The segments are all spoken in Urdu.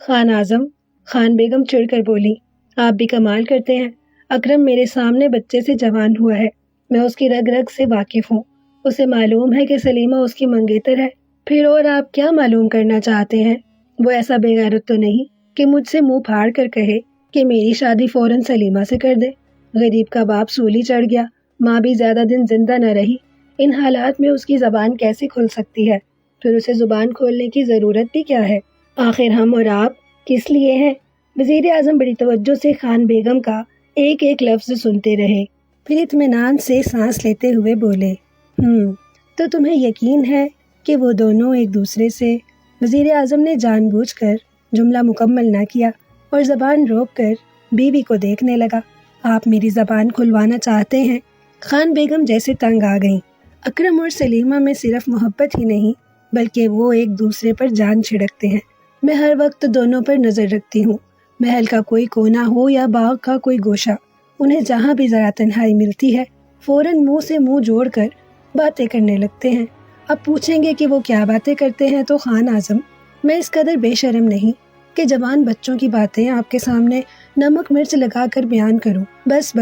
خان اعظم، خان بیگم چڑھ کر بولی، آپ بھی کمال کرتے ہیں۔ اکرم میرے سامنے بچے سے جوان ہوا ہے، میں اس کی رگ رگ سے واقف ہوں، اسے معلوم ہے کہ سلیمہ اس کی منگیتر ہے، پھر اور آپ کیا معلوم کرنا چاہتے ہیں؟ وہ ایسا بے غیرت تو نہیں کہ مجھ سے منہ پھاڑ کر کہے کہ میری شادی فوراً سلیمہ سے کر دے۔ غریب کا باپ سولی چڑھ گیا، ماں بھی زیادہ دن زندہ نہ رہی، ان حالات میں اس کی زبان کیسے کھل سکتی ہے؟ پھر اسے زبان کھولنے کی ضرورت بھی کیا ہے؟ آخر ہم اور آپ کس لیے ہیں؟ وزیر اعظم بڑی توجہ سے خان بیگم کا ایک ایک لفظ سنتے رہے، پھر اطمینان سے سانس لیتے ہوئے بولے، تو تمہیں یقین ہے کہ وہ دونوں ایک دوسرے سے؟ وزیر اعظم نے جان بوجھ کر جملہ مکمل نہ کیا اور زبان روک کر بیوی کو دیکھنے لگا۔ آپ میری زبان کھلوانا چاہتے ہیں؟ خان بیگم جیسے تنگ آ گئیں۔ اکرم اور سلیمہ میں صرف محبت ہی نہیں بلکہ وہ ایک دوسرے پر جان چھڑکتے ہیں۔ میں ہر وقت دونوں پر نظر رکھتی ہوں، محل کا کوئی کونا ہو یا باغ کا کوئی گوشہ، انہیں جہاں بھی ذرا تنہائی ملتی ہے فوراً منہ سے منہ جوڑ کر باتیں کرنے لگتے ہیں۔ اب پوچھیں گے کہ وہ کیا باتیں کرتے ہیں تو خان اعظم، میں اس قدر بے شرم نہیں کہ جوان بچوں کی باتیں آپ کے سامنے نمک مرچ لگا کر بیان کروں۔ بس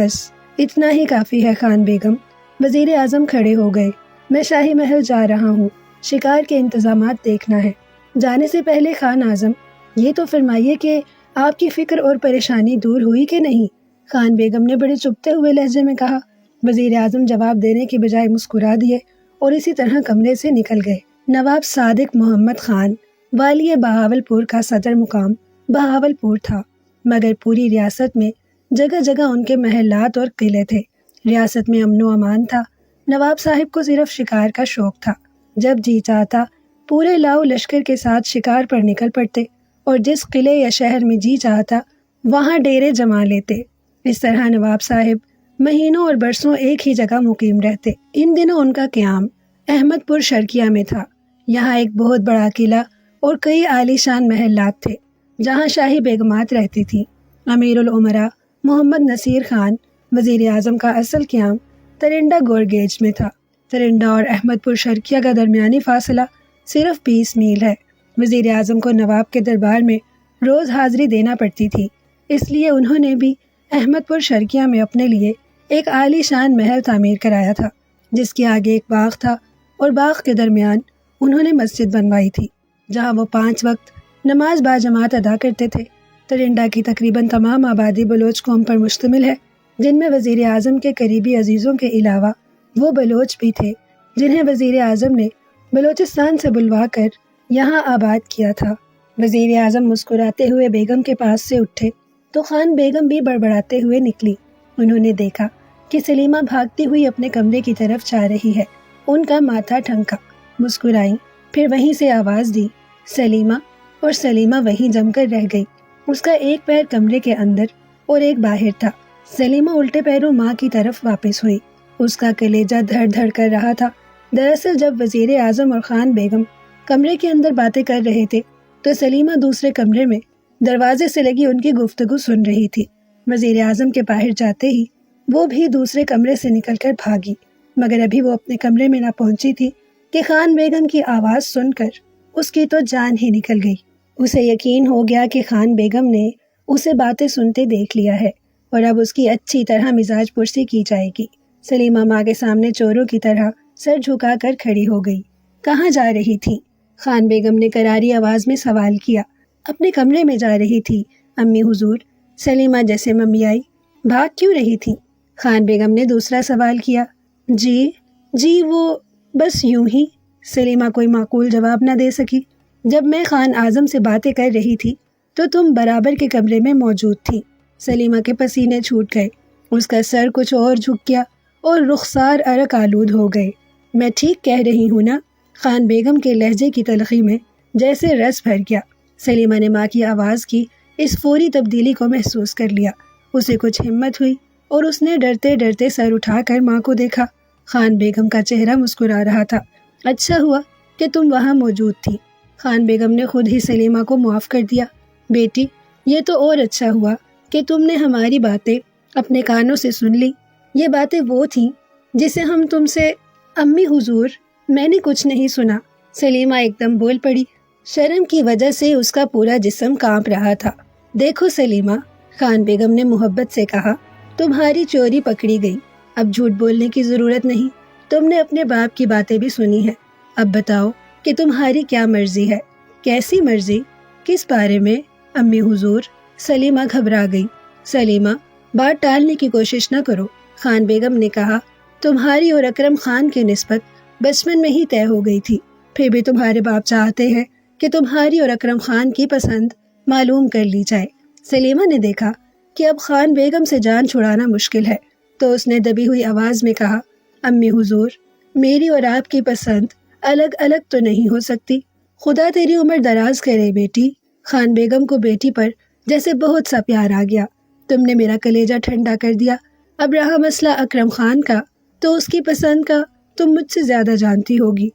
اتنا ہی کافی ہے خان بیگم۔ وزیر اعظم کھڑے ہو گئے۔ میں شاہی محل جا رہا ہوں، شکار کے انتظامات دیکھنا ہے۔ جانے سے پہلے خان اعظم یہ تو فرمائیے کہ آپ کی فکر اور پریشانی دور ہوئی کہ نہیں؟ خان بیگم نے بڑے چبھتے ہوئے لہجے میں کہا۔ وزیر اعظم جواب دینے کی بجائے مسکرا دیے اور اسی طرح کمرے سے نکل گئے۔ نواب صادق محمد خان والی بہاولپور کا صدر مقام بہاولپور تھا، مگر پوری ریاست میں جگہ جگہ ان کے محلات اور قلعے تھے۔ ریاست میں امن و امان تھا۔ نواب صاحب کو صرف شکار کا شوق تھا۔ جب جی چاہتا پورے لاؤ لشکر کے ساتھ شکار پر نکل پڑتے اور جس قلعے یا شہر میں جی چاہتا وہاں ڈیرے جما لیتے۔ اس طرح نواب صاحب مہینوں اور برسوں ایک ہی جگہ مقیم رہتے۔ ان دنوں ان کا قیام احمد پور شرقیہ میں تھا۔ یہاں ایک بہت بڑا قلعہ اور کئی عالی شان محلات تھے جہاں شاہی بیگمات رہتی تھیں۔ امیر الامراء محمد نصیر خان وزیر اعظم کا اصل قیام ترنڈا گورگیج میں تھا۔ ترنڈا اور احمد پور شرقیہ کا درمیانی فاصلہ صرف 20 میل ہے۔ وزیر اعظم کو نواب کے دربار میں روز حاضری دینا پڑتی تھی، اس لیے انہوں نے بھی احمد پور شرقیہ میں اپنے لیے ایک عالی شان محل تعمیر کرایا تھا جس کے آگے ایک باغ تھا اور باغ کے درمیان انہوں نے مسجد بنوائی تھی جہاں وہ 5 وقت نماز باجماعت ادا کرتے تھے۔ ترنڈا کی تقریباً تمام آبادی بلوچ قوم پر مشتمل ہے، جن میں وزیر اعظم کے قریبی عزیزوں کے علاوہ وہ بلوچ بھی تھے جنہیں وزیر اعظم نے بلوچستان سے بلوا کر یہاں آباد کیا تھا۔ وزیر اعظم مسکراتے ہوئے بیگم کے پاس سے اٹھے تو خان بیگم بھی بڑبڑاتے ہوئے نکلی۔ انہوں نے دیکھا کہ سلیمہ بھاگتی ہوئی اپنے کمرے کی طرف جا رہی ہے۔ ان کا ماتھا ٹھنکا، مسکرائیں، پھر وہیں سے آواز دی، سلیمہ، اور سلیمہ وہیں جم کر رہ گئی۔ اس کا ایک پیر کمرے کے اندر اور ایک باہر تھا۔ سلیمہ الٹے پیروں ماں کی طرف واپس ہوئی۔ اس کا کلیجہ دھڑ دھڑ کر رہا تھا۔ دراصل جب وزیر اعظم اور خان بیگم کمرے کے اندر باتیں کر رہے تھے تو سلیمہ دوسرے کمرے میں دروازے سے لگی ان کی گفتگو سن رہی تھی۔ وزیر اعظم کے باہر جاتے ہی وہ بھی دوسرے کمرے سے نکل کر بھاگی، مگر ابھی وہ اپنے کمرے میں نہ پہنچی تھی کہ خان بیگم کی آواز سن کر اس کی تو جان ہی نکل گئی۔ اسے یقین ہو گیا کہ خان بیگم نے اسے باتیں سنتے دیکھ لیا ہے اور اب اس کی اچھی طرح مزاج پرسی کی جائے گی۔ سلیمہ ماں کے سامنے چوروں کی طرح سر جھکا کر کھڑی ہو گئی۔ کہاں جا رہی تھی؟ خان بیگم نے کراری آواز میں سوال کیا۔ اپنے کمرے میں جا رہی تھی امی حضور۔ سلیمہ جیسے ممی آئی۔ بھاگ کیوں رہی تھی؟ خان بیگم نے دوسرا سوال کیا۔ جی وہ بس یوں ہی۔ سلیمہ کوئی معقول جواب نہ دے سکی۔ جب میں خان اعظم سے باتیں کر رہی تھی تو تم برابر کے کمرے میں موجود تھی۔ سلیمہ کے پسینے چھوٹ گئے، اس کا سر کچھ اور جھک گیا اور رخسار عرق آلود ہو گئے۔ میں ٹھیک کہہ رہی ہوں نا؟ خان بیگم کے لہجے کی تلخی میں جیسے رس بھر گیا۔ سلیمہ نے ماں کی آواز کی اس فوری تبدیلی کو محسوس کر لیا۔ اسے کچھ ہمت ہوئی اور اس نے ڈرتے ڈرتے سر اٹھا کر ماں کو دیکھا۔ خان بیگم کا چہرہ مسکرا رہا تھا۔ اچھا ہوا کہ تم وہاں موجود تھی۔ خان بیگم نے خود ہی سلیمہ کو معاف کر دیا۔ بیٹی، یہ تو اور اچھا ہوا کہ تم نے ہماری باتیں اپنے کانوں سے سن لی۔ یہ باتیں وہ تھیں جسے ہم تم سے امی حضور، میں نے کچھ نہیں سنا۔ سلیمہ ایک دم بول پڑی۔ شرم کی وجہ سے اس کا پورا جسم کانپ رہا تھا۔ دیکھو سلیمہ، خان بیگم نے محبت سے کہا، تمہاری چوری پکڑی گئی، اب جھوٹ بولنے کی ضرورت نہیں۔ تم نے اپنے باپ کی باتیں بھی سنی ہیں، اب بتاؤ کہ تمہاری کیا مرضی ہے؟ کیسی مرضی؟ کس بارے میں؟ امی حضور، سلیمہ گھبرا گئی۔ سلیمہ، بات ٹالنے کی کوشش نہ کرو، خان بیگم نے کہا، تمہاری اور اکرم خان کی نسبت بچپن میں ہی طے ہو گئی تھی، پھر بھی تمہارے باپ چاہتے ہیں کہ تمہاری اور اکرم خان کی پسند معلوم کر لی جائے۔ سلیمہ نے دیکھا کہ اب خان بیگم سے جان چھڑانا مشکل ہے، تو اس نے دبی ہوئی آواز میں کہا، امی حضور، میری اور آپ کی پسند الگ الگ تو نہیں ہو سکتی۔ خدا تیری عمر دراز کرے بیٹی۔ خان بیگم کو بیٹی پر جیسے بہت سا پیار آ گیا۔ تم نے میرا کلیجہ ٹھنڈا کر دیا۔ اب رہا مسئلہ اکرم خان کا، تو اس کی پسند کا تم مجھ سے زیادہ جانتی ہوگی۔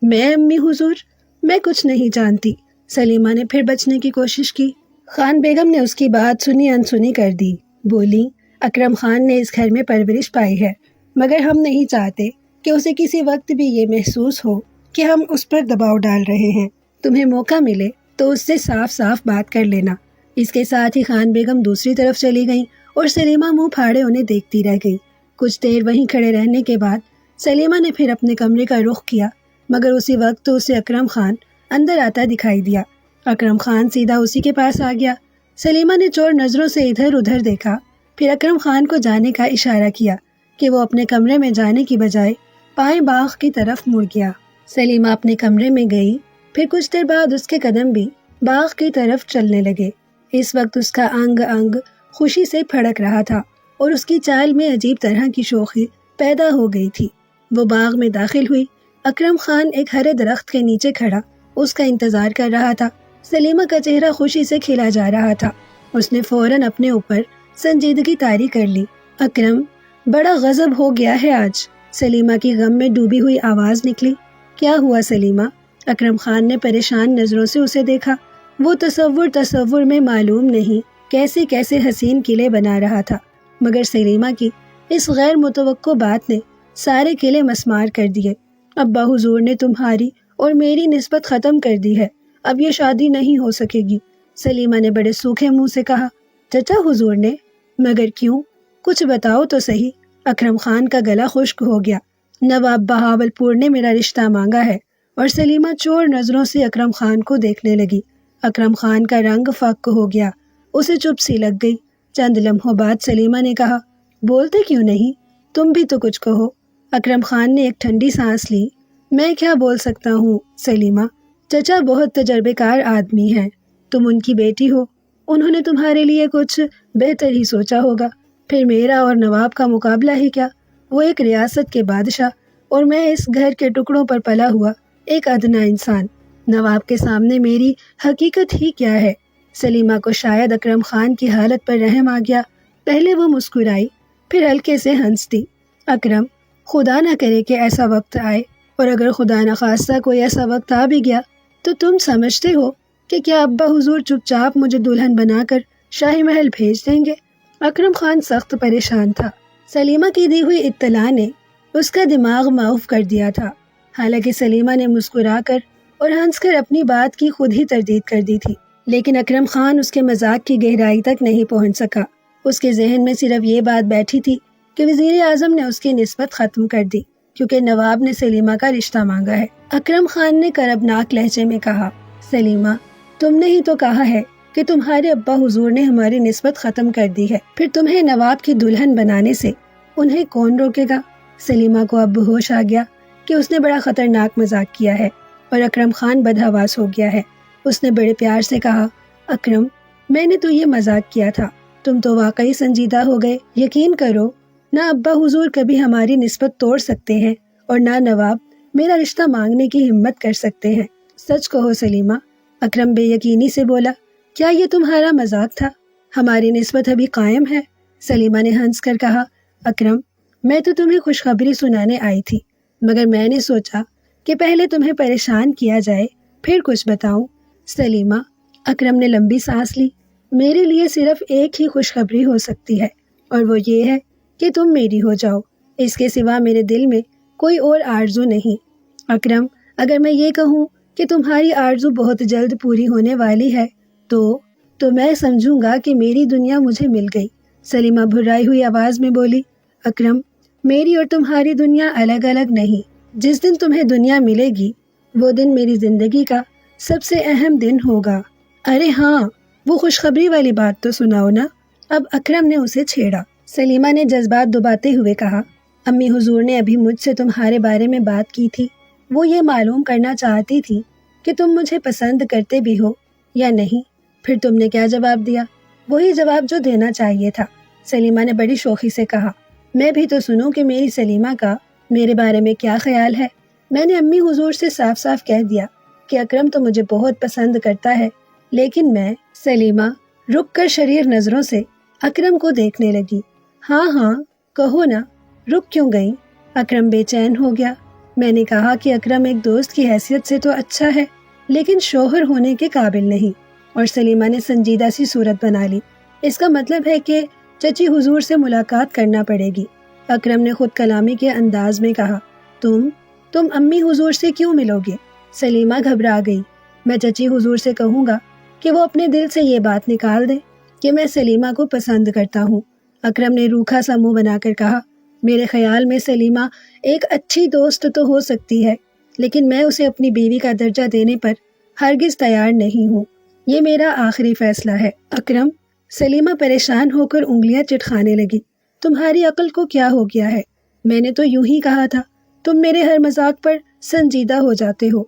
میں امی حضور، میں کچھ نہیں جانتی۔ سلیمہ نے پھر بچنے کی کوشش کی۔ خان بیگم نے اس کی بات سنی انسنی کر دی، بولی، اکرم خان نے اس گھر میں پرورش پائی ہے، مگر ہم نہیں چاہتے کہ اسے کسی وقت بھی یہ محسوس ہو کہ ہم اس پر دباؤ ڈال رہے ہیں۔ تمہیں موقع ملے تو اس سے صاف صاف بات کر لینا۔ اس کے ساتھ ہی خان بیگم دوسری طرف چلی گئیں اور سلیمہ منہ پھاڑے انہیں دیکھتی رہ گئی۔ کچھ دیر وہیں کھڑے رہنے کے بعد سلیمہ نے پھر اپنے کمرے کا رخ کیا، مگر اسی وقت تو اسے اکرم خان اندر آتا دکھائی دیا۔ اکرم خان سیدھا اسی کے پاس آ گیا۔ سلیمہ نے چور نظروں سے ادھر ادھر دیکھا، پھر اکرم خان کو جانے کا اشارہ کیا کہ وہ اپنے کمرے میں جانے کی بجائے پائیں باغ کی طرف مڑ گیا۔ سلیمہ اپنے کمرے میں گئی، پھر کچھ دیر بعد اس کے قدم بھی باغ کی طرف چلنے لگے۔ اس وقت اس کا انگ انگ خوشی سے پھڑک رہا تھا اور اس کی چال میں عجیب طرح کی شوخی پیدا ہو گئی تھی۔ وہ باغ میں داخل ہوئی۔ اکرم خان ایک ہرے درخت کے نیچے کھڑا اس کا انتظار کر رہا تھا۔ سلیمہ کا چہرہ خوشی سے کھلا جا رہا تھا۔ اس نے فوراً اپنے اوپر سنجیدگی طاری کر لی۔ اکرم، بڑا غضب ہو گیا ہے آج، سلیمہ کی غم میں ڈوبی ہوئی آواز نکلی۔ کیا ہوا سلیمہ؟ اکرم خان نے پریشان نظروں سے اسے دیکھا۔ وہ تصور میں معلوم نہیں کیسے کیسے حسین قلعے بنا رہا تھا، مگر سلیمہ کی اس غیر متوقع بات نے سارے قلعے مسمار کر دیے۔ ابا حضور نے تمہاری اور میری نسبت ختم کر دی ہے، اب یہ شادی نہیں ہو سکے گی، سلیمہ نے بڑے سوکھے منہ سے کہا۔ چچا حضور نے؟ مگر کیوں؟ کچھ بتاؤ تو صحیح۔ اکرم خان کا گلا خشک ہو گیا۔ نواب بہاول پور نے میرا رشتہ مانگا ہے، اور سلیمہ چور نظروں سے اکرم خان کو دیکھنے لگی۔ اکرم خان کا رنگ فک ہو گیا، اسے چپ سی لگ گئی۔ چند لمحوں بعد سلیمہ نے کہا، بولتے کیوں نہیں؟ تم بھی تو کچھ کہو۔ اکرم خان نے ایک ٹھنڈی سانس لی۔ میں کیا بول سکتا ہوں سلیمہ؟ چچا بہت تجربے کار آدمی ہیں، تم ان کی بیٹی ہو، انہوں نے تمہارے لیے کچھ بہتر ہی سوچا ہوگا۔ پھر میرا اور نواب کا مقابلہ ہی کیا؟ وہ ایک ریاست کے بادشاہ اور میں اس گھر کے ٹکڑوں پر پلا ہوا ایک ادنا انسان۔ نواب کے سامنے میری حقیقت ہی کیا ہے؟ سلیمہ کو شاید اکرم خان کی حالت پر رحم آ گیا۔ پہلے وہ مسکرائی، پھر ہلکے سے ہنس دی۔ اکرم، خدا نہ کرے کہ ایسا وقت آئے، اور اگر خدا نخواستہ کوئی ایسا وقت آ بھی گیا تو تم سمجھتے ہو کہ کیا ابا حضور چپ چاپ مجھے دلہن بنا کر شاہی محل بھیج دیں گے؟ اکرم خان سخت پریشان تھا۔ سلیمہ کی دی ہوئی اطلاع نے اس کا دماغ معاف کر دیا تھا۔ حالانکہ سلیمہ نے مسکرا کر اور ہنس کر اپنی بات کی خود ہی تردید کر دی تھی، لیکن اکرم خان اس کے مذاق کی گہرائی تک نہیں پہنچ سکا۔ اس کے ذہن میں صرف یہ بات بیٹھی تھی کہ وزیر اعظم نے اس کی نسبت ختم کر دی کیونکہ نواب نے سلیمہ کا رشتہ مانگا ہے۔ اکرم خان نے کربناک لہجے میں کہا، سلیمہ، تم نے ہی تو کہا ہے کہ تمہارے ابا حضور نے ہماری نسبت ختم کر دی ہے، پھر تمہیں نواب کی دلہن بنانے سے انہیں کون روکے گا؟ سلیمہ کو اب ہوش آ گیا کہ اس نے بڑا خطرناک مذاق کیا ہے اور اکرم خان بدحواس ہو گیا ہے۔ اس نے بڑے پیار سے کہا، اکرم، میں نے تو یہ مذاق کیا تھا، تم تو واقعی سنجیدہ ہو گئے۔ یقین کرو، نہ ابا حضور کبھی ہماری نسبت توڑ سکتے ہیں اور نہ نواب میرا رشتہ مانگنے کی ہمت کر سکتے ہیں۔ سچ کہو سلیمہ۔ اکرم بے یقینی سے بولا، کیا یہ تمہارا مذاق تھا؟ ہماری نسبت ابھی قائم ہے۔ سلیمہ نے ہنس کر کہا، اکرم، میں تو تمہیں خوشخبری سنانے آئی تھی، مگر میں نے سوچا کہ پہلے تمہیں پریشان کیا جائے پھر کچھ بتاؤں۔ سلیمہ، اکرم نے لمبی سانس لی، میرے لیے صرف ایک ہی خوشخبری ہو سکتی ہے، اور وہ یہ ہے کہ تم میری ہو جاؤ، اس کے سوا میرے دل میں کوئی اور آرزو نہیں۔ اکرم، اگر میں یہ کہوں کہ تمہاری آرزو بہت جلد پوری ہونے والی ہے تو میں سمجھوں گا کہ میری دنیا مجھے مل گئی۔ سلیمہ بھرائی ہوئی آواز میں بولی، اکرم، میری اور تمہاری دنیا الگ الگ نہیں۔ جس دن تمہیں دنیا ملے گی وہ دن میری زندگی کا سب سے اہم دن ہوگا۔ ارے ہاں، وہ خوشخبری والی بات تو سناؤ نا۔ اب اکرم نے اسے چھیڑا۔ سلیمہ نے جذبات دباتے ہوئے کہا، امی حضور نے ابھی مجھ سے تمہارے بارے میں بات کی تھی۔ وہ یہ معلوم کرنا چاہتی تھی کہ تم مجھے پسند کرتے بھی ہو یا نہیں۔ پھر تم نے کیا جواب دیا؟ وہی جواب جو دینا چاہیے تھا۔ سلیمہ نے بڑی شوخی سے کہا، میں بھی تو سنوں کہ میری سلیمہ کا میرے بارے میں کیا خیال ہے۔ میں نے امی حضور سے صاف صاف کہہ دیا کہ اکرم تو مجھے بہت پسند کرتا ہے، لیکن میں… سلیمہ رک کر شریر نظروں سے اکرم کو دیکھنے لگی۔ ہاں ہاں کہو نا، رک کیوں گئی؟ اکرم بے چین ہو گیا۔ میں نے کہا کہ اکرم ایک دوست کی حیثیت سے تو اچھا ہے، لیکن شوہر ہونے کے قابل نہیں۔ اور سلیمہ نے سنجیدہ سی صورت بنا لی۔ اس کا مطلب ہے کہ چچی حضور سے ملاقات کرنا پڑے گی۔ اکرم نے خود کلامی کے انداز میں کہا، تم امی حضور سے کیوں ملو گے؟ سلیمہ گھبرا گئی۔ میں چچی حضور سے کہوں گا کہ وہ اپنے دل سے یہ بات نکال دے کہ میں سلیمہ کو پسند کرتا ہوں۔ اکرم نے روکھا سا منہ بنا کر کہا، میرے خیال میں سلیمہ ایک اچھی دوست تو ہو سکتی ہے، لیکن میں اسے اپنی بیوی کا درجہ دینے پر ہرگز تیار نہیں ہوں۔ یہ میرا آخری فیصلہ ہے۔ اکرم، سلیمہ پریشان ہو کر انگلیاں چٹکانے لگی۔ تمہاری عقل کو کیا ہو گیا ہے؟ میں نے تو یوں ہی کہا تھا۔ تم میرے ہر مذاق پر سنجیدہ ہو جاتے ہو۔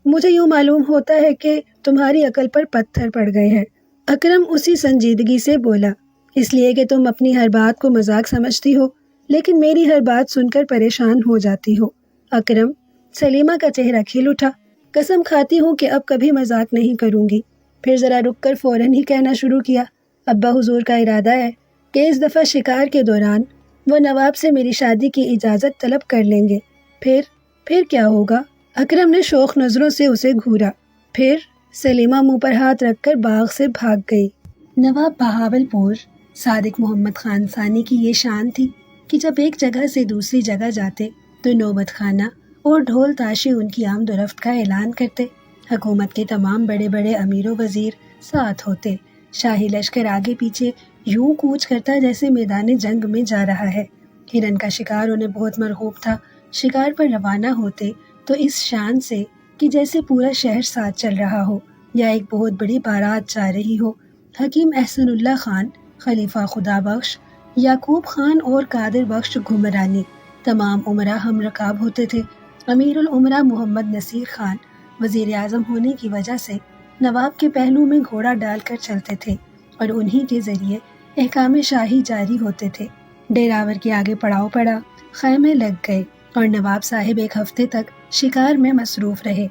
مجھے یوں معلوم ہوتا ہے کہ تمہاری عقل پر پتھر پڑ گئے ہیں۔ اکرم اسی سنجیدگی سے بولا، اس لیے کہ تم اپنی ہر بات کو مذاق سمجھتی ہو، لیکن میری ہر بات سن کر پریشان ہو جاتی ہو۔ اکرم، سلیمہ کا چہرہ کھل اٹھا۔ قسم کھاتی ہوں کہ اب کبھی مذاق نہیں کروں گی۔ پھر ذرا رک کر فوراً ہی کہنا شروع کیا، ابا حضور کا ارادہ ہے کہ اس دفعہ شکار کے دوران وہ نواب سے میری شادی کی اجازت طلب کر لیں گے۔ پھر کیا ہوگا؟ اکرم نے شوق نظروں سے اسے گھورا۔ پھر سلیمہ منہ پر ہاتھ رکھ کر باغ سے بھاگ گئی۔ نواب بہاولپور صادق محمد خان ثانی کی یہ شان تھی کہ جب ایک جگہ سے دوسری جگہ جاتے تو نوبت خانہ اور ڈھول تاشی ان کی آمد و رفت کا اعلان کرتے۔ حکومت کے تمام بڑے بڑے امیر و وزیر ساتھ ہوتے۔ شاہی لشکر آگے پیچھے یوں کوچ کرتا جیسے میدان جنگ میں جا رہا ہے۔ ہرن کا شکار انہیں بہت مرغوب تھا۔ شکار پر روانہ ہوتے تو اس شان سے کہ جیسے پورا شہر ساتھ چل رہا ہو یا ایک بہت بڑی بارات جا رہی ہو۔ حکیم احسن اللہ خان، خلیفہ خدا بخش، یعقوب خان اور قادر بخش گھمرانی تمام امراء ہم رکاب ہوتے تھے۔ امیر الامراء محمد نصیر خان وزیر اعظم ہونے کی وجہ سے نواب کے پہلو میں گھوڑا ڈال کر چلتے تھے اور انہی کے ذریعے احکام شاہی جاری ہوتے تھے۔ ڈیراور کے آگے پڑاؤ پڑا، خیمے لگ گئے اور نواب صاحب ایک ہفتے تک شکار میں مصروف رہے۔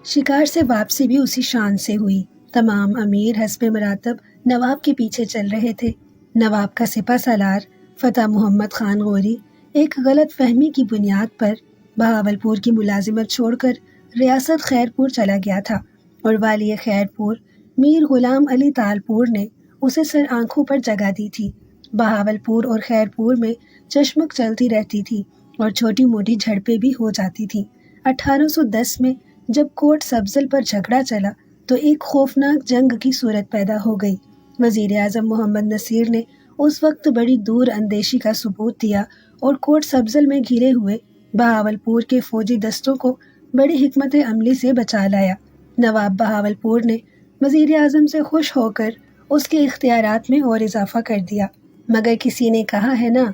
شکار سے واپسی بھی اسی شان سے ہوئی۔ تمام امیر حسب مراتب نواب کے پیچھے چل رہے تھے۔ نواب کا سپہ سالار فتح محمد خان غوری ایک غلط فہمی کی بنیاد پر بہاولپور کی ملازمت چھوڑ کر ریاست خیرپور چلا گیا تھا اور والی خیرپور میر غلام علی تالپور نے اسے سر آنکھوں پر جگہ دی تھی۔ بہاولپور اور خیرپور میں چشمک چلتی رہتی تھی اور چھوٹی موٹی جھڑپیں بھی ہو جاتی تھیں۔ 1810 میں جب کوٹ سبزل پر جھگڑا چلا تو ایک خوفناک جنگ کی صورت پیدا ہو گئی۔ وزیر اعظم محمد نصیر نے اس وقت بڑی دور اندیشی کا ثبوت دیا اور کوٹ سبزل میں گھرے ہوئے بہاولپور کے فوجی دستوں کو بڑی حکمت عملی سے بچا لایا۔ نواب بہاولپور نے وزیر اعظم سے خوش ہو کر اس کے اختیارات میں اور اضافہ کر دیا، مگر کسی نے کہا ہے نا،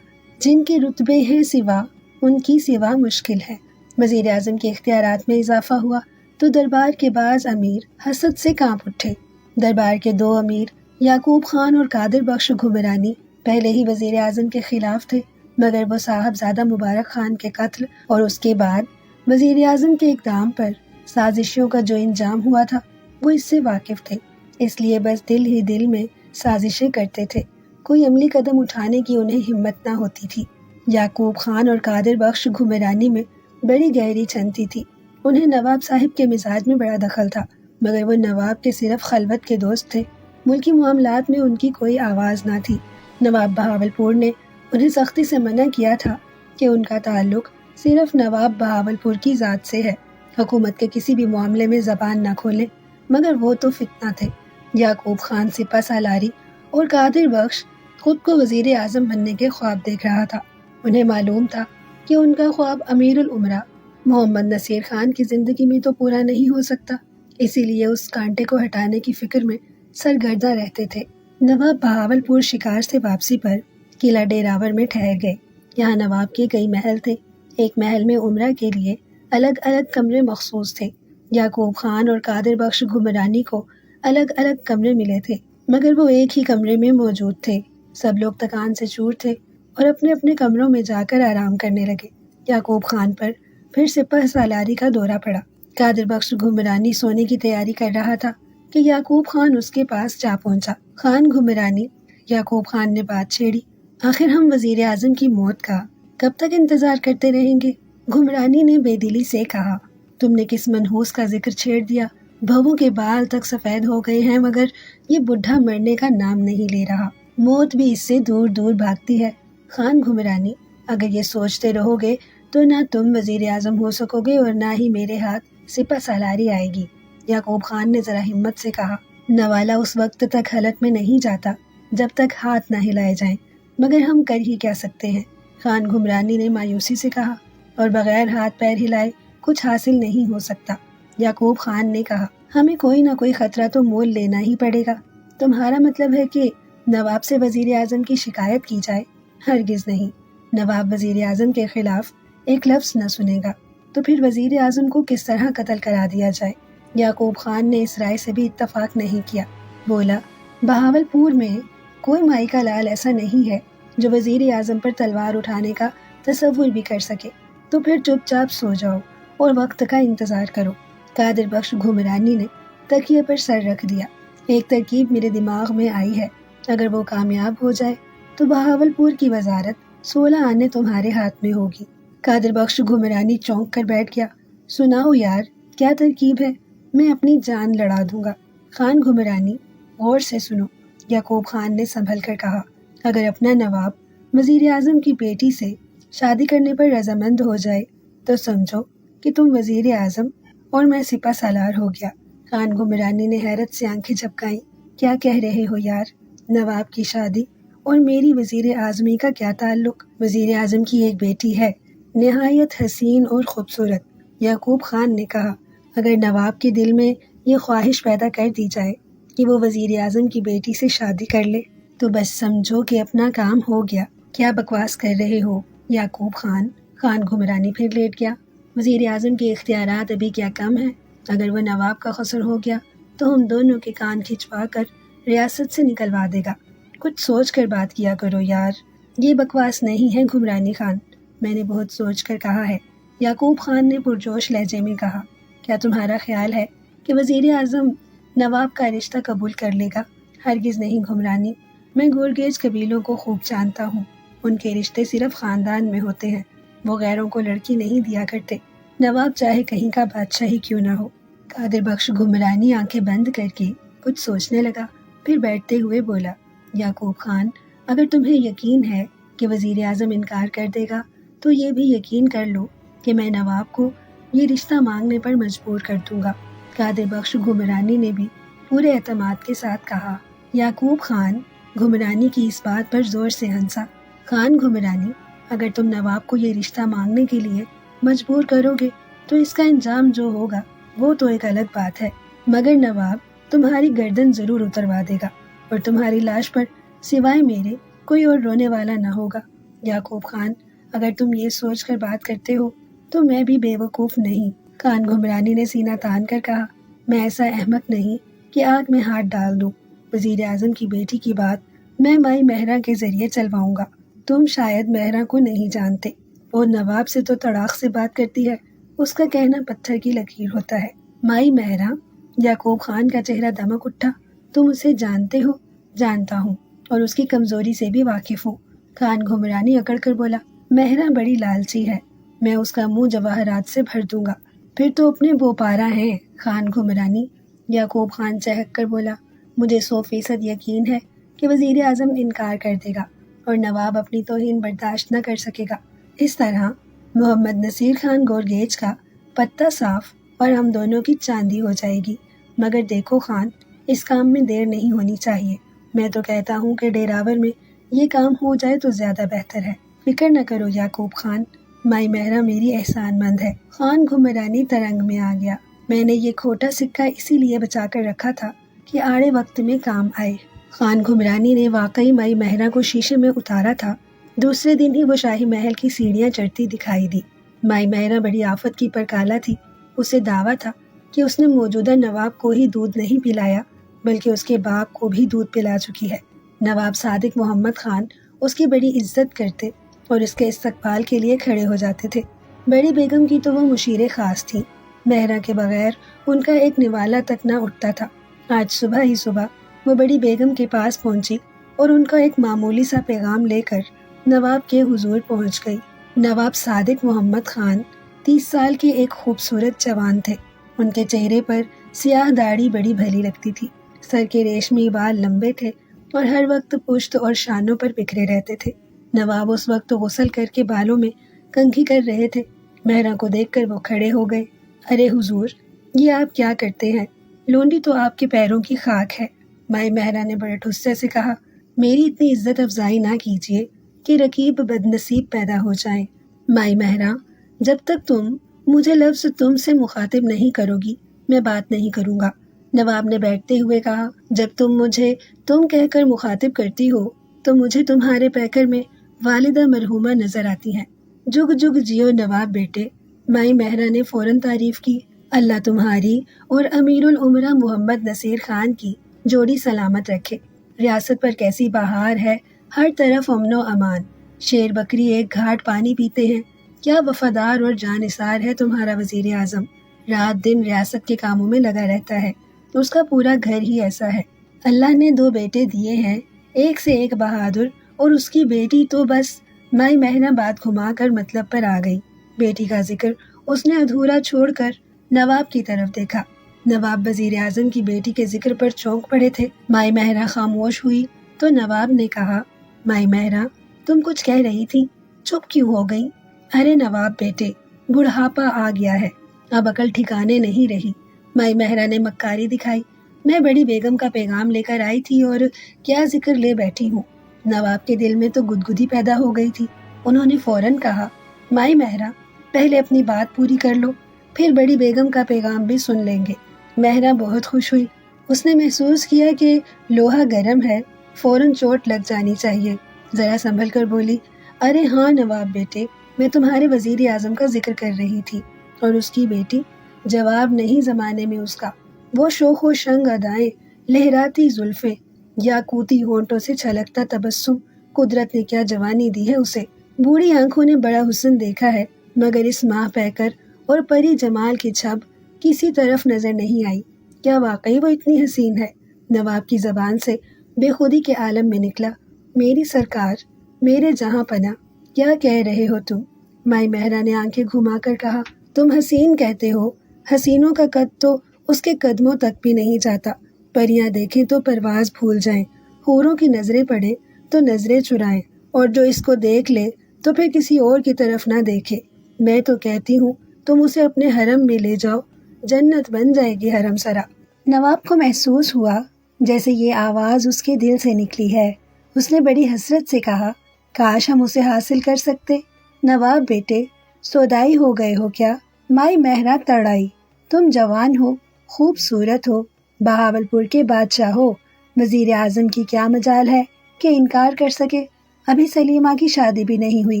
جن کے رتبے ہیں سوا ان کی سوا مشکل ہے۔ وزیر اعظم کے اختیارات میں اضافہ ہوا تو دربار کے بعض امیر حسد سے کانپ اٹھے۔ دربار کے 2 امیر یعقوب خان اور قادر بخش گھمرانی پہلے ہی وزیر اعظم کے خلاف تھے، مگر وہ صاحبزادہ مبارک خان کے قتل اور اس کے بعد وزیر اعظم کے اقدام پر سازشوں کا جو انجام ہوا تھا وہ اس سے واقف تھے، اس لیے بس دل ہی دل میں سازشیں کرتے تھے، کوئی عملی قدم اٹھانے کی انہیں ہمت نہ ہوتی تھی۔ یعقوب خان اور قادر بخش گھمرانی میں بڑی گہری چھنتی تھی۔ انہیں نواب صاحب کے مزاج میں بڑا دخل تھا، مگر وہ نواب کے صرف خلوت کے دوست تھے، ملکی معاملات میں ان کی کوئی آواز نہ تھی۔ نواب بہاولپور نے انہیں سختی سے منع کیا تھا کہ ان کا تعلق صرف نواب بہاولپور کی ذات سے ہے۔ حکومت کے کسی بھی معاملے میں زبان نہ کھولیں، مگر وہ تو فتنہ تھے۔ یعقوب خان سپہ سالاری اور قادر بخش خود کو وزیر اعظم بننے کے خواب دیکھ رہا تھا۔ انہیں معلوم تھا کہ ان کا خواب امیر الامراء محمد نصیر خان کی زندگی میں تو پورا نہیں ہو سکتا، اسی لیے اس کانٹے کو ہٹانے کی فکر میں سرگرداں رہتے تھے۔ نواب بہاول پور شکار سے واپسی پر قلعہ ڈیراور میں ٹھہر گئے۔ یہاں نواب کے کئی محل تھے۔ ایک محل میں عمرہ کے لیے الگ الگ کمرے مخصوص تھے۔ یعقوب خان اور قادر بخش گھمرانی کو الگ الگ کمرے ملے تھے، مگر وہ ایک ہی کمرے میں موجود تھے۔ سب لوگ تکان سے چور تھے اور اپنے اپنے کمروں میں جا کر آرام کرنے لگے۔ یعقوب خان پر پھر سپہ سالاری کا دورہ پڑا۔ قادر بخش گھمرانی سونے کی تیاری کر رہا تھا کہ یعقوب خان اس کے پاس جا پہنچا۔ خان گھمرانی، یعقوب خان نے بات چھیڑی، آخر ہم وزیر اعظم کی موت کا کب تک انتظار کرتے رہیں گے؟ گھمرانی نے بے دلی سے کہا، تم نے کس منحوس کا ذکر چھیڑ دیا؟ بہووں کے بال تک سفید ہو گئے ہیں مگر یہ بڈھا مرنے کا نام نہیں لے رہا۔ موت بھی اس سے دور دور بھاگتی ہے۔ خان گھمرانی، اگر یہ سوچتے رہو گے تو نہ تم وزیر اعظم ہو سکو گے اور نہ ہی میرے ہاتھ سپہ سالاری آئے گی۔ یعقوب خان نے ذرا ہمت سے کہا، نوالا اس وقت تک حلق میں نہیں جاتا جب تک ہاتھ نہ ہلائے جائیں، مگر ہم کر ہی کیا سکتے ہیں؟ خان گھمرانی نے مایوسی سے کہا، اور بغیر ہاتھ پیر ہلائے کچھ حاصل نہیں ہو سکتا۔ یعقوب خان نے کہا، ہمیں کوئی نہ کوئی خطرہ تو مول لینا ہی پڑے گا۔ تمہارا مطلب ہے کہ نواب سے وزیر اعظم کی شکایت کی جائے؟ ہرگز نہیں۔ نواب وزیر اعظم کے خلاف ایک لفظ نہ سنے گا تو پھر وزیر اعظم کو کس طرح قتل کرا دیا جائے؟ یعقوب خان نے اس رائے سے بھی اتفاق نہیں کیا۔ بولا، بہاول پور میں کوئی مائی کا لال ایسا نہیں ہے جو وزیر اعظم پر تلوار اٹھانے کا تصور بھی کر سکے، تو پھر چپ چاپ سو جاؤ اور وقت کا انتظار کرو۔ قادر بخش گھمرانی نے تکیے پر سر رکھ دیا۔ ایک ترکیب میرے دماغ میں آئی ہے، اگر وہ کامیاب ہو جائے تو بہاول پور کی وزارت 16 آنے تمہارے ہاتھ میں ہوگی۔ قادر بخش گھمرانی چونک کر بیٹھ گیا۔ سناؤ یار، کیا ترکیب ہے؟ میں اپنی جان لڑا دوں گا۔ خان گھمرانی، غور سے سنو، یعقوب خان نے سنبھل کر کہا، اگر اپنا نواب وزیر اعظم کی بیٹی سے شادی کرنے پر رضامند ہو جائے تو سمجھو کہ تم وزیر اعظم اور میں سپہ سالار ہو گیا۔ خان گھمرانی نے حیرت سے آنکھیں جھپکائیں۔ کیا کہہ رہے ہو یار؟ نواب کی شادی اور میری وزیر اعظمی کا کیا تعلق؟ وزیر اعظم کی ایک بیٹی ہے، نہایت حسین اور خوبصورت۔ یعقوب خان نے کہا، اگر نواب کے دل میں یہ خواہش پیدا کر دی جائے کہ وہ وزیر اعظم کی بیٹی سے شادی کر لے تو بس سمجھو کہ اپنا کام ہو گیا۔ کیا بکواس کر رہے ہو یعقوب خان؟ خان گھمرانی پھر لیٹ گیا۔ وزیر اعظم کے اختیارات ابھی کیا کم ہیں؟ اگر وہ نواب کا خسر ہو گیا تو ہم دونوں کے کان کھنچوا کر ریاست سے نکلوا دے گا۔ کچھ سوچ کر بات کیا کرو یار، یہ بکواس نہیں ہے گھمرانی خان، میں نے بہت سوچ کر کہا ہے۔ یعقوب خان نے پرجوش لہجے میں کہا، کیا تمہارا خیال ہے کہ وزیر اعظم نواب کا رشتہ قبول کر لے گا؟ ہرگز نہیں گھمرانی، میں گورگیج قبیلوں کو خوب جانتا ہوں، ان کے رشتے صرف خاندان میں ہوتے ہیں، وہ غیروں کو لڑکی نہیں دیا کرتے، نواب چاہے کہیں کا بادشاہ ہی کیوں نہ ہو۔ قادر بخش گھمرانی آنکھیں بند کر کے کچھ سوچنے لگا، پھر بیٹھتے ہوئے بولا، یعقوب خان، اگر تمہیں یقین ہے کہ وزیر اعظم انکار کر دے گا تو یہ بھی یقین کر لو کہ میں نواب کو یہ رشتہ مانگنے پر مجبور کر دوں گا۔ قادر بخش گھمرانی نے بھی پورے اعتماد کے ساتھ کہا۔ یعقوب خان گھمرانی کی اس بات پر زور سے ہنسا۔ خان گھمرانی، اگر تم نواب کو یہ رشتہ مانگنے کے لیے مجبور کرو گے تو اس کا انجام جو ہوگا وہ تو ایک الگ بات ہے، مگر نواب تمہاری گردن ضرور اتروا دے گا اور تمہاری لاش پر سوائے میرے کوئی اور رونے والا نہ ہوگا۔ یعقوب خان، اگر تم یہ سوچ کر بات کرتے ہو تو میں بھی بے وقوف نہیں۔ خان گھمرانی نے سینہ تان کر کہا، میں ایسا احمق نہیں کہ آگ میں ہاتھ ڈال دوں۔ وزیر اعظم کی بیٹی کی بات میں مائی مہرا کے ذریعے چلواؤں گا۔ تم شاید مہرا کو نہیں جانتے، اور نواب سے تو تڑاق سے بات کرتی ہے، اس کا کہنا پتھر کی لکیر ہوتا ہے۔ مائی مہرا؟ یعقوب خان کا چہرہ دمک اٹھا، تم اسے جانتے ہو؟ جانتا ہوں، اور اس کی کمزوری سے بھی واقف ہوں۔ خان گھمرانی اکڑ کر بولا، مہرا بڑی لالچی ہے، میں اس کا منہ جواہرات سے بھر دوں گا۔ پھر تو اپنے بوپارا ہیں خان گھمرانی۔ یعقوب خان چہک کر بولا، مجھے 100% یقین ہے کہ وزیر اعظم انکار کر دے گا اور نواب اپنی توہین برداشت نہ کر سکے گا۔ اس طرح محمد نصیر خان گورگیج کا پتہ صاف اور ہم دونوں کی چاندی ہو جائے گی۔ مگر دیکھو خان، اس کام میں دیر نہیں ہونی چاہیے۔ میں تو کہتا ہوں کہ ڈیراور میں یہ کام ہو جائے تو زیادہ بہتر ہے۔ فکر نہ کرو یعقوب خان، مائی مہرا میری احسان مند ہے۔ خان گھمرانی ترنگ میں آ گیا۔ میں نے یہ کھوٹا سکہ اسی لیے بچا کر رکھا تھا کہ آڑے وقت میں کام آئے۔ خان گھمرانی نے واقعی مائی مہرا کو شیشے میں اتارا تھا۔ دوسرے دن ہی وہ شاہی محل کی سیڑھیاں چڑھتی دکھائی دی۔ مائی مہرا بڑی آفت کی پرکالا تھی۔ اسے دعویٰ تھا کہ اس نے موجودہ نواب کو ہی دودھ نہیں پلایا بلکہ اس کے باپ کو بھی دودھ پلا چکی ہے۔ نواب صادق محمد خان اس کی بڑی عزت کرتے اور اس کے استقبال کے لیے کھڑے ہو جاتے تھے۔ بڑی بیگم کی تو وہ مشیر خاص تھی۔ مہرا کے بغیر ان کا ایک نوالا تک نہ اٹھتا تھا۔ آج صبح ہی صبح وہ بڑی بیگم کے پاس پہنچی اور ان کا ایک معمولی سا پیغام لے کر نواب کے حضور پہنچ گئی۔ نواب صادق محمد خان 30 سال کے ایک خوبصورت جوان تھے۔ ان کے چہرے پر سیاہ داڑھی بڑی بھلی لگتی تھی۔ سر کے ریشمی بال لمبے تھے اور ہر وقت پشت اور شانوں پر بکھرے رہتے تھے۔ نواب اس وقت غسل کر کے بالوں میں کنگھی کر رہے تھے۔ مہرا کو دیکھ کر وہ کھڑے ہو گئے۔ ارے حضور، یہ آپ کیا کرتے ہیں؟ لونڈی تو آپ کے پیروں کی خاک ہے۔ مائی مہرا نے بڑے غصے سے کہا، میری اتنی عزت افزائی نہ کیجیے کہ رقیب بد نصیب پیدا ہو جائیں۔ مائی مہرا، جب تک تم مجھے لفظ تم سے مخاطب نہیں کرو گی میں بات نہیں کروں گا۔ نواب نے بیٹھتے ہوئے کہا، جب تم مجھے تم کہہ کر مخاطب کرتی ہو تو مجھے تمہارے پیکر میں والدہ مرحومہ نظر آتی ہیں۔ جگ جگ جیو نواب بیٹے۔ مائی مہرا نے فوراً تعریف کی۔ اللہ تمہاری اور امیر العمرہ محمد نصیر خان کی جوڑی سلامت رکھے۔ ریاست پر کیسی بہار ہے، ہر طرف امن و امان۔ شیر بکری ایک گھاٹ پانی پیتے ہیں۔ کیا وفادار اور جانثار ہے تمہارا وزیر اعظم، رات دن ریاست کے کاموں میں لگا رہتا ہے۔ اس کا پورا گھر ہی ایسا ہے۔ اللہ نے 2 بیٹے دیے ہیں، ایک سے ایک بہادر، اور اس کی بیٹی تو بس۔ مائی مہرا بات گھما کر مطلب پر آ گئی۔ بیٹی کا ذکر اس نے ادھورا چھوڑ کر نواب کی طرف دیکھا۔ نواب وزیر اعظم کی بیٹی کے ذکر پر چونک پڑے تھے۔ مائی مہرا خاموش ہوئی تو نواب نے کہا، مائی مہرا، تم کچھ کہہ رہی تھی، چپ کیوں ہو گئی؟ ارے نواب بیٹے، بڑھاپا آ گیا ہے، اب عقل ٹھکانے نہیں رہی۔ مائی مہرا نے مکاری دکھائی۔ میں بڑی بیگم کا پیغام لے کر آئی تھی اور کیا ذکر لے بیٹھی ہوں۔ نواب کے دل میں تو گدگدی پیدا ہو گئی تھی۔ انہوں نے فوراً کہا، مائی مہرا، پہلے اپنی بات پوری کر لو، پھر بڑی بیگم کا پیغام بھی سن لیں گے۔ مہرا بہت خوش ہوئی۔ اس نے محسوس کیا کہ لوہا گرم ہے، فوراً چوٹ لگ جانی چاہیے۔ ذرا سنبھل کر بولی، ارے ہاں نواب بیٹے، میں تمہارے وزیر اعظم کا ذکر کر رہی تھی۔ اور اس کی بیٹی، جواب نہیں زمانے میں اس کا۔ وہ شوخ و شنگ ادائیں، لہراتی زلفیں، یاقوتی ہونٹوں سے چھلکتا تبسم، قدرت نے کیا جوانی دی ہے اسے۔ بوڑھی آنکھوں نے بڑا حسن دیکھا ہے، مگر اس ماہ پیکر اور پری جمال کی چھب کسی طرف نظر نہیں آئی۔ کیا واقعی وہ اتنی حسین ہے؟ نواب کی زبان سے بے خودی کے عالم میں نکلا، میری سرکار، میرے جہاں پناہ، کیا کہہ رہے ہو تم؟ مائی مہرا نے آنکھیں گھما کر کہا، تم حسین کہتے ہو، حسینوں کا قد تو اس کے قدموں تک بھی نہیں جاتا۔ پریاں دیکھیں تو پرواز بھول جائیں، حوروں کی نظریں پڑیں تو نظریں چرائیں، اور جو اس کو دیکھ لے تو پھر کسی اور کی طرف نہ دیکھے۔ میں تو کہتی ہوں تم اسے اپنے حرم میں لے جاؤ، جنت بن جائے گی حرم سرا۔ نواب کو محسوس ہوا جیسے یہ آواز اس کے دل سے نکلی ہے۔ اس نے بڑی حسرت سے کہا، کاش ہم اسے حاصل کر سکتے۔ نواب بیٹے، سودائی ہو گئے ہو کیا؟ مائی مہرا تڑائی، تم جوان ہو، خوبصورت ہو، بہاولپور کے بادشاہ ہو، وزیر اعظم کی کیا مجال ہے کہ انکار کر سکے؟ ابھی سلیمہ کی شادی بھی نہیں ہوئی۔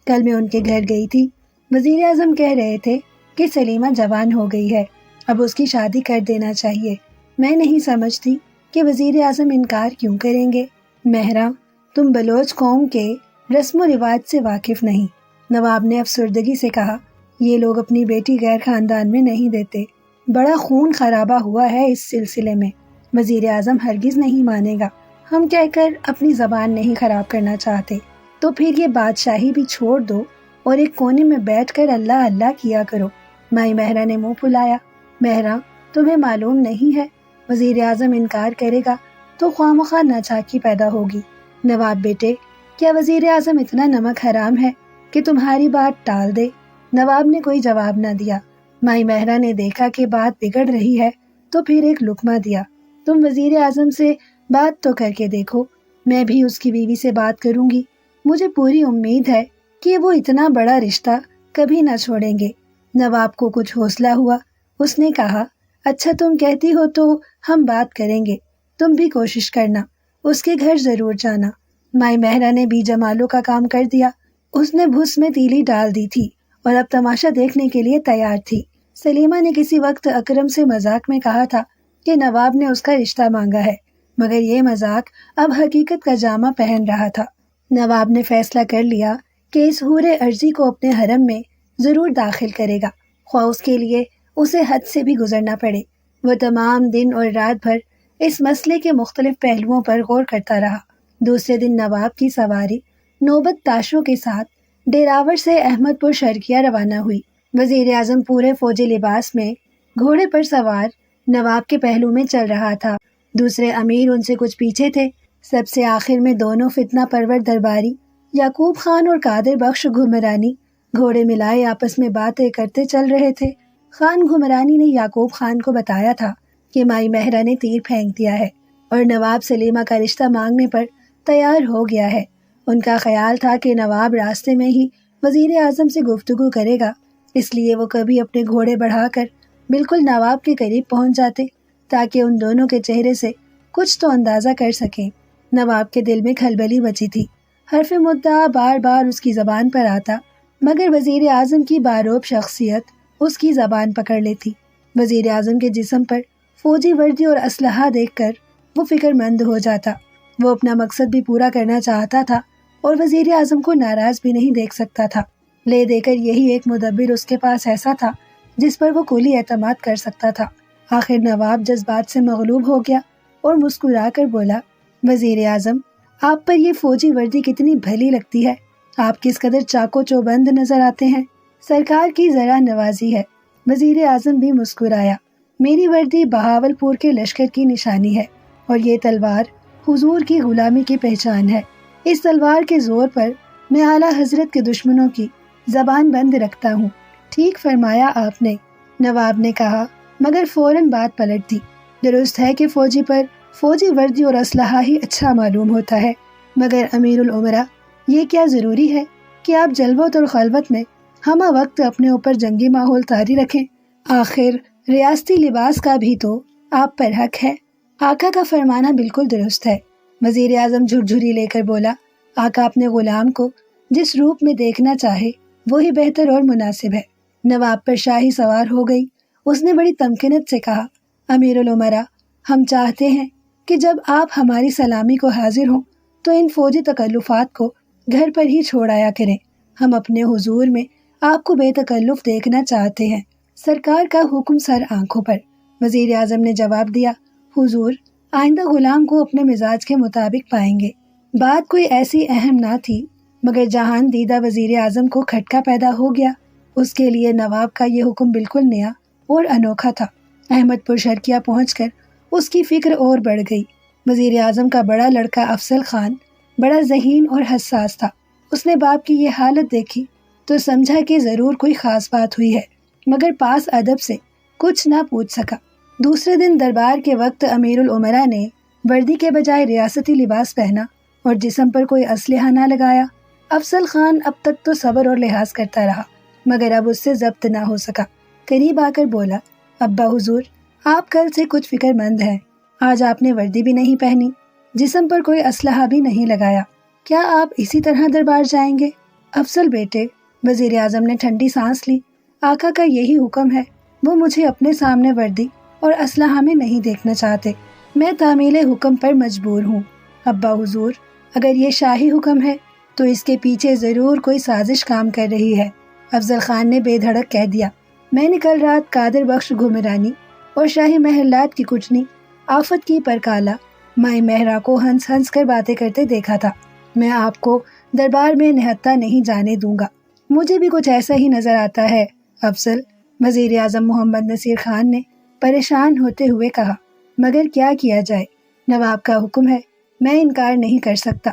کل میں ان کے گھر گئی تھی، وزیر اعظم کہہ رہے تھے کہ سلیمہ جوان ہو گئی ہے، اب اس کی شادی کر دینا چاہیے۔ میں نہیں سمجھتی کہ وزیر اعظم انکار کیوں کریں گے۔ مہرا، تم بلوچ قوم کے رسم و رواج سے واقف نہیں۔ نواب نے افسردگی سے کہا، یہ لوگ اپنی بیٹی غیر خاندان میں نہیں دیتے، بڑا خون خرابہ ہوا ہے اس سلسلے میں، وزیر اعظم ہرگز نہیں مانے گا۔ ہم کہہ کر اپنی زبان نہیں خراب کرنا چاہتے، تو پھر یہ بادشاہی بھی چھوڑ دو اور ایک کونے میں بیٹھ کر اللہ اللہ کیا کرو۔ مائی مہرا نے منہ پھلایا۔ مہرا، تمہیں معلوم نہیں ہے، وزیر اعظم انکار کرے گا تو خواہ مخواہ ناچاکی پیدا ہوگی۔ نواب بیٹے، کیا وزیر اعظم اتنا نمک حرام ہے کہ تمہاری بات ٹال دے؟ نواب نے کوئی جواب نہ دیا۔ مائی مہرہ نے دیکھا کہ بات بگڑ رہی ہے تو پھر ایک لقمہ دیا۔ تم وزیر اعظم سے بات تو کر کے دیکھو، میں بھی اس کی بیوی سے بات کروں گی، مجھے پوری امید ہے کہ وہ اتنا بڑا رشتہ کبھی نہ چھوڑیں گے۔ نواب کو کچھ حوصلہ ہوا، اس نے کہا اچھا تم کہتی ہو تو ہم بات کریں گے، تم بھی کوشش کرنا، اس کے گھر ضرور جانا۔ مائی مہرہ نے بھی جمالوں کا کام کر دیا، اس نے بھس میں تیلی ڈال دی تھی اور اب تماشا دیکھنے کے لیے تیار تھی۔ سلیمہ نے کسی وقت اکرم سے مذاق میں کہا تھا کہ نواب نے اس کا رشتہ مانگا ہے، مگر یہ مذاق اب حقیقت کا جامہ پہن رہا تھا۔ نواب نے فیصلہ کر لیا کہ اس حور ارضی کو اپنے حرم میں ضرور داخل کرے گا، خواہ اس کے لیے اسے حد سے بھی گزرنا پڑے۔ وہ تمام دن اور رات بھر اس مسئلے کے مختلف پہلوؤں پر غور کرتا رہا۔ دوسرے دن نواب کی سواری نوبت تاشوں کے ساتھ ڈیراور سے احمد پور شرقیہ روانہ ہوئی۔ وزیر اعظم پورے فوجی لباس میں گھوڑے پر سوار نواب کے پہلو میں چل رہا تھا، دوسرے امیر ان سے کچھ پیچھے تھے۔ سب سے آخر میں دونوں فتنہ پرور درباری یعقوب خان اور قادر بخش گھمرانی گھوڑے ملائے آپس میں باتیں کرتے چل رہے تھے۔ خان گھمرانی نے یعقوب خان کو بتایا تھا کہ مائی مہرہ نے تیر پھینک دیا ہے اور نواب سلیمہ کا رشتہ مانگنے پر تیار ہو گیا ہے۔ ان کا خیال تھا کہ نواب راستے میں ہی وزیر اعظم سے گفتگو کرے گا، اس لیے وہ کبھی اپنے گھوڑے بڑھا کر بالکل نواب کے قریب پہنچ جاتے تاکہ ان دونوں کے چہرے سے کچھ تو اندازہ کر سکیں۔ نواب کے دل میں کھلبلی بچی تھی، حرف مدعا بار بار اس کی زبان پر آتا، مگر وزیر اعظم کی باروب شخصیت اس کی زبان پکڑ لیتی۔ وزیر اعظم کے جسم پر فوجی وردی اور اسلحہ دیکھ کر وہ فکر مند ہو جاتا۔ وہ اپنا مقصد بھی پورا کرنا چاہتا تھا اور وزیر اعظم کو ناراض بھی نہیں دیکھ سکتا تھا۔ لے دے کر یہی ایک مدبر اس کے پاس ایسا تھا جس پر وہ کلی اعتماد کر سکتا تھا۔ آخر نواب جذبات سے مغلوب ہو گیا اور مسکرا کر بولا، وزیر اعظم آپ پر یہ فوجی وردی کتنی بھلی لگتی ہے، آپ کس قدر چاقو چوبند نظر آتے ہیں، سرکار کی ذرا نوازی ہے۔ وزیر اعظم بھی مسکرایا، میری وردی بہاول پور کے لشکر کی نشانی ہے اور یہ تلوار حضور کی غلامی کی پہچان ہے۔ اس تلوار کے زور پر میں اعلیٰ حضرت کے دشمنوں کی زبان بند رکھتا ہوں۔ ٹھیک فرمایا آپ نے، نواب نے کہا، مگر فوراً بات پلٹ دی۔ درست ہے کہ فوجی پر فوجی وردی اور اسلحہ ہی اچھا معلوم ہوتا ہے، مگر امیر الامراء یہ کیا ضروری ہے کہ آپ جلوت اور خلوت میں ہمہ وقت اپنے اوپر جنگی ماحول طاری رکھیں؟ آخر ریاستی لباس کا بھی تو آپ پر حق ہے۔ آقا کا فرمانا بالکل درست ہے، وزیر اعظم جھرجھری لے کر بولا۔ آقا اپنے غلام کو جس روپ میں دیکھنا چاہے وہی بہتر اور مناسب ہے۔ نواب پر شاہی سوار ہو گئی، اس نے بڑی تمکنت سے کہا، امیر الامراء ہم چاہتے ہیں کہ جب آپ ہماری سلامی کو حاضر ہوں تو ان فوجی تکلفات کو گھر پر ہی چھوڑ آیا کریں، ہم اپنے حضور میں آپ کو بے تکلف دیکھنا چاہتے ہیں، سرکار کا حکم سر آنکھوں پر۔ وزیر اعظم نے جواب دیا، حضور آئندہ غلام کو اپنے مزاج کے مطابق پائیں گے۔ بات کوئی ایسی اہم نہ تھی، مگر جہان دیدہ وزیر اعظم کو کھٹکا پیدا ہو گیا۔ اس کے لیے نواب کا یہ حکم بالکل نیا اور انوکھا تھا۔ احمد پور شرقیہ پہنچ کر اس کی فکر اور بڑھ گئی۔ وزیر اعظم کا بڑا لڑکا افضل خان بڑا ذہین اور حساس تھا، اس نے باپ کی یہ حالت دیکھی تو سمجھا کہ ضرور کوئی خاص بات ہوئی ہے، مگر پاس ادب سے کچھ نہ پوچھ سکا۔ دوسرے دن دربار کے وقت امیر الامراء نے وردی کے بجائے ریاستی لباس پہنا اور جسم پر کوئی اسلحہ نہ لگایا۔ افضل خان اب تک تو صبر اور لحاظ کرتا رہا، مگر اب اس سے ضبط نہ ہو سکا۔ قریب آ کر بولا، ابا حضور آپ کل سے کچھ فکر مند ہیں، آج آپ نے وردی بھی نہیں پہنی، جسم پر کوئی اسلحہ بھی نہیں لگایا، کیا آپ اسی طرح دربار جائیں گے؟ افضل بیٹے، وزیر اعظم نے ٹھنڈی سانس لی، آقا کا یہی حکم ہے، وہ مجھے اپنے سامنے وردی اور اسلحہ میں نہیں دیکھنا چاہتے، میں تعمیل حکم پر مجبور ہوں۔ ابا حضور اگر یہ شاہی حکم ہے تو اس کے پیچھے ضرور کوئی سازش کام کر رہی ہے۔ افضل خان نے بے دھڑک کہہ دیا، میں نے کل رات قادر بخش گھمرانی اور شاہی محلات کی کچنی آفت کی پرکالا مائی مہرہ کو ہنس ہنس کر باتیں کرتے دیکھا تھا، میں آپ کو دربار میں نہتا نہیں جانے دوں گا۔ مجھے بھی کچھ ایسا ہی نظر آتا ہے افضل، وزیر اعظم محمد نصیر خان نے پریشان ہوتے ہوئے کہا، مگر کیا کیا جائے، نواب کا حکم ہے، میں انکار نہیں کر سکتا۔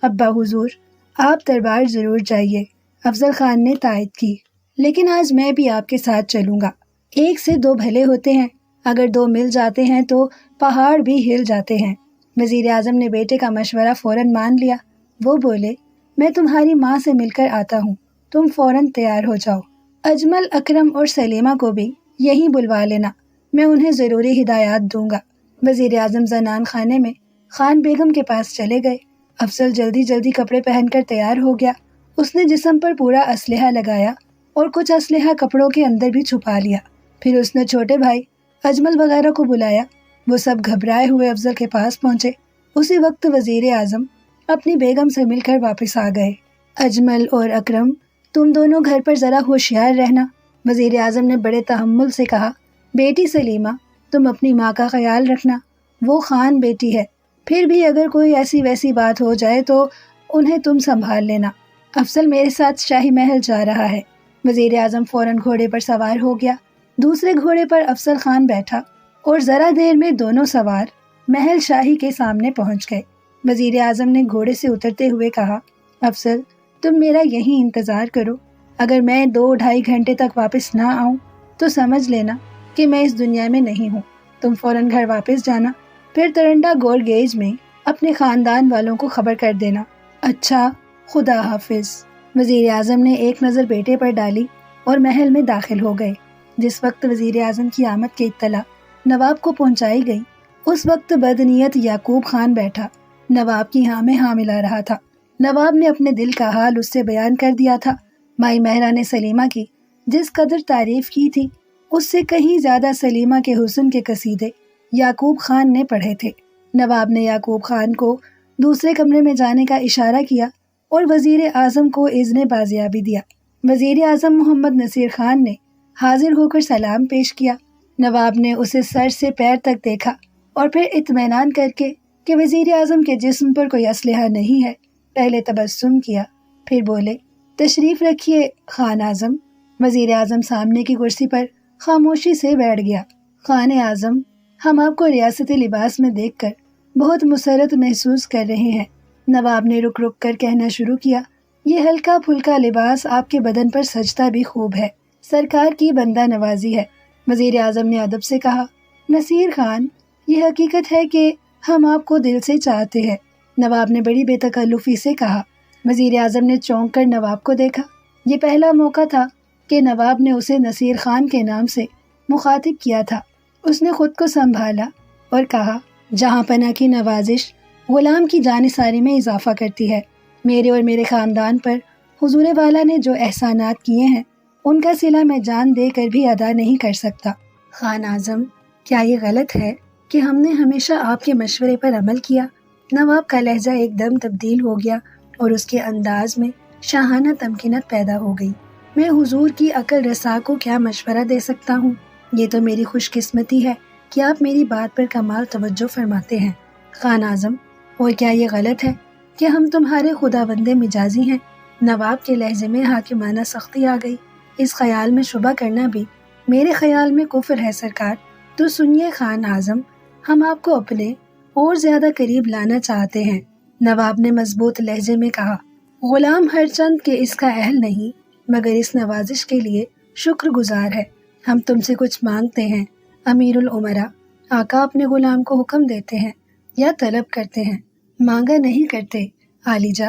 ابا حضور آپ دربار ضرور جائیے، افضل خان نے تائید کی، لیکن آج میں بھی آپ کے ساتھ چلوں گا۔ ایک سے دو بھلے ہوتے ہیں، اگر دو مل جاتے ہیں تو پہاڑ بھی ہل جاتے ہیں۔ وزیر اعظم نے بیٹے کا مشورہ فوراً مان لیا۔ وہ بولے، میں تمہاری ماں سے مل کر آتا ہوں، تم فوراً تیار ہو جاؤ۔ اجمل، اکرم اور سلیمہ کو بھی یہیں بلوا لینا، میں انہیں ضروری ہدایات دوں گا۔ وزیر اعظم زنان خانے میں خان بیگم کے پاس چلے گئے۔ افضل جلدی جلدی کپڑے پہن کر تیار ہو گیا۔ اس نے جسم پر پورا اسلحہ لگایا اور کچھ اسلحہ کپڑوں کے اندر بھی چھپا لیا۔ پھر اس نے چھوٹے بھائی اجمل وغیرہ کو بلایا۔ وہ سب گھبرائے ہوئے افضل کے پاس پہنچے۔ اسی وقت وزیر اعظم اپنی بیگم سے مل کر واپس آ گئے۔ اجمل اور اکرم، تم دونوں گھر پر ذرا ہوشیار رہنا، وزیر اعظم نے بڑے تحمل سے کہا۔ بیٹی سلیمہ، تم اپنی ماں کا خیال رکھنا، وہ خان بیٹی ہے، پھر بھی اگر کوئی ایسی ویسی بات ہو جائے تو انہیں تم سنبھال لینا۔ افضل میرے ساتھ شاہی محل جا رہا ہے۔ وزیر اعظم فوراً گھوڑے پر سوار ہو گیا۔ دوسرے گھوڑے پر افضل خان بیٹھا اور ذرا دیر میں دونوں سوار محل شاہی کے سامنے پہنچ گئے۔ وزیر اعظم نے گھوڑے سے اترتے ہوئے کہا، افضل، تم میرا یہیں انتظار کرو، اگر میں 2-2.5 گھنٹے تک واپس نہ آؤں تو سمجھ لینا کہ میں اس دنیا میں نہیں ہوں۔ تم فوراً گھر واپس جانا، پھر ترنڈا گول گیج میں اپنے خاندان والوں کو خبر کر دینا۔ اچھا، خدا حافظ۔ وزیر اعظم نے ایک نظر بیٹے پر ڈالی اور محل میں داخل ہو گئے۔ جس وقت وزیر اعظم کی آمد کی اطلاع نواب کو پہنچائی گئی، اس وقت بدنیت یعقوب خان بیٹھا نواب کی ہاں میں ہاں ملا رہا تھا۔ نواب نے اپنے دل کا حال اس سے بیان کر دیا تھا۔ مائی مہرہ نے سلیمہ کی جس قدر تعریف کی تھی، اس سے کہیں زیادہ سلیمہ کے حسن کے قصیدے یعقوب خان نے پڑھے تھے۔ نواب نے یعقوب خان کو دوسرے کمرے میں جانے کا اشارہ کیا اور وزیر اعظم کو اذن بازیابی دیا۔ وزیر اعظم محمد نصیر خان نے حاضر ہو کر سلام پیش کیا۔ نواب نے اسے سر سے پیر تک دیکھا اور پھر اطمینان کر کے کہ وزیر اعظم کے جسم پر کوئی اسلحہ نہیں ہے، پہلے تبسم کیا، پھر بولے، تشریف رکھیے خان اعظم۔ وزیر اعظم سامنے کی کرسی پر خاموشی سے بیٹھ گیا۔ خان اعظم، ہم آپ کو ریاستی لباس میں دیکھ کر بہت مسرت محسوس کر رہے ہیں۔ نواب نے رک رک کر کہنا شروع کیا، یہ ہلکا پھلکا لباس آپ کے بدن پر سجتا بھی خوب ہے، سرکار کی بندہ نوازی ہے۔ وزیر اعظم نے ادب سے کہا، نصیر خان، یہ حقیقت ہے کہ ہم آپ کو دل سے چاہتے ہیں۔ نواب نے بڑی بے تکلفی سے کہا۔ وزیر اعظم نے چونک کر نواب کو دیکھا۔ یہ پہلا موقع تھا کہ نواب نے اسے نصیر خان کے نام سے مخاطب کیا تھا۔ اس نے خود کو سنبھالا اور کہا، جہاں پناہ کی نوازش غلام کی جانثاری میں اضافہ کرتی ہے، میرے اور میرے خاندان پر حضور والا نے جو احسانات کیے ہیں ان کا صلہ میں جان دے کر بھی ادا نہیں کر سکتا۔ خان اعظم، کیا یہ غلط ہے کہ ہم نے ہمیشہ آپ کے مشورے پر عمل کیا؟ نواب کا لہجہ ایک دم تبدیل ہو گیا اور اس کے انداز میں شاہانہ تمکینت پیدا ہو گئی۔ میں حضور کی عقل رسا کو کیا مشورہ دے سکتا ہوں؟ یہ تو میری خوش قسمتی ہے کہ آپ میری بات پر کمال توجہ فرماتے ہیں۔ خان اعظم، اور کیا یہ غلط ہے کہ ہم تمہارے خداوند مجازی ہیں؟ نواب کے لہجے میں حاکمانہ سختی آ گئی۔ اس خیال میں شبہ کرنا بھی میرے خیال میں کفر ہے سرکار۔ تو سنیے خان اعظم، ہم آپ کو اپنے اور زیادہ قریب لانا چاہتے ہیں۔ نواب نے مضبوط لہجے میں کہا، غلام ہر چند کے اس کا اہل نہیں، مگر اس نوازش کے لیے شکر گزار ہے۔ ہم تم سے کچھ مانگتے ہیں امیر العمراء، آقا اپنے غلام کو حکم دیتے ہیں یا طلب کرتے ہیں، مانگا نہیں کرتے۔ عالیجا،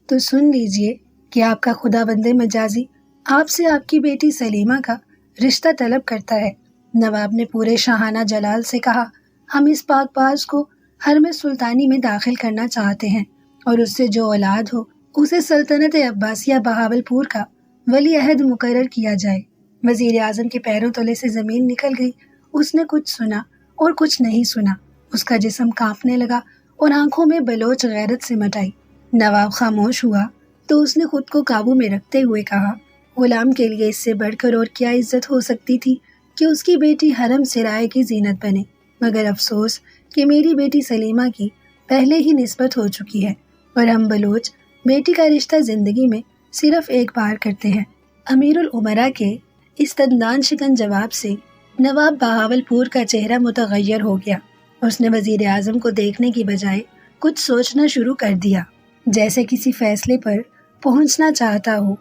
تو سن لیجئے کہ آپ کا خداوند مجازی آپ سے آپ کی بیٹی سلیمہ کا رشتہ طلب کرتا ہے۔ نواب نے پورے شاہانہ جلال سے کہا، ہم اس پاک باز کو حرم سلطانی میں داخل کرنا چاہتے ہیں اور اس سے جو اولاد ہو اسے سلطنت عباسیہ بہاول پور کا ولی عہد مقرر کیا جائے۔ وزیر اعظم کے پیروں تلے سے زمین نکل گئی۔ اس نے کچھ سنا اور کچھ نہیں سنا۔ اس کا جسم کانپنے لگا اور آنکھوں میں بلوچ غیرت سمٹ آئی۔ نواب خاموش ہوا تو اس نے خود کو قابو میں رکھتے ہوئے کہا، غلام کے لیے اس سے بڑھ کر اور کیا عزت ہو سکتی تھی کہ اس کی بیٹی حرم سرائے کی زینت بنے، مگر افسوس کہ میری بیٹی سلیمہ کی پہلے ہی نسبت ہو چکی ہے اور ہم بلوچ بیٹی کا رشتہ زندگی میں صرف ایک بار کرتے ہیں۔ امیر العمراء کے اس دندان شکن جواب سے نواب بہاول پور کا چہرہ متغیر ہو گیا۔ اس نے وزیر اعظم کو دیکھنے کی بجائے کچھ سوچنا شروع کر دیا، جیسے کسی فیصلے پر پہنچنا چاہتا ہو۔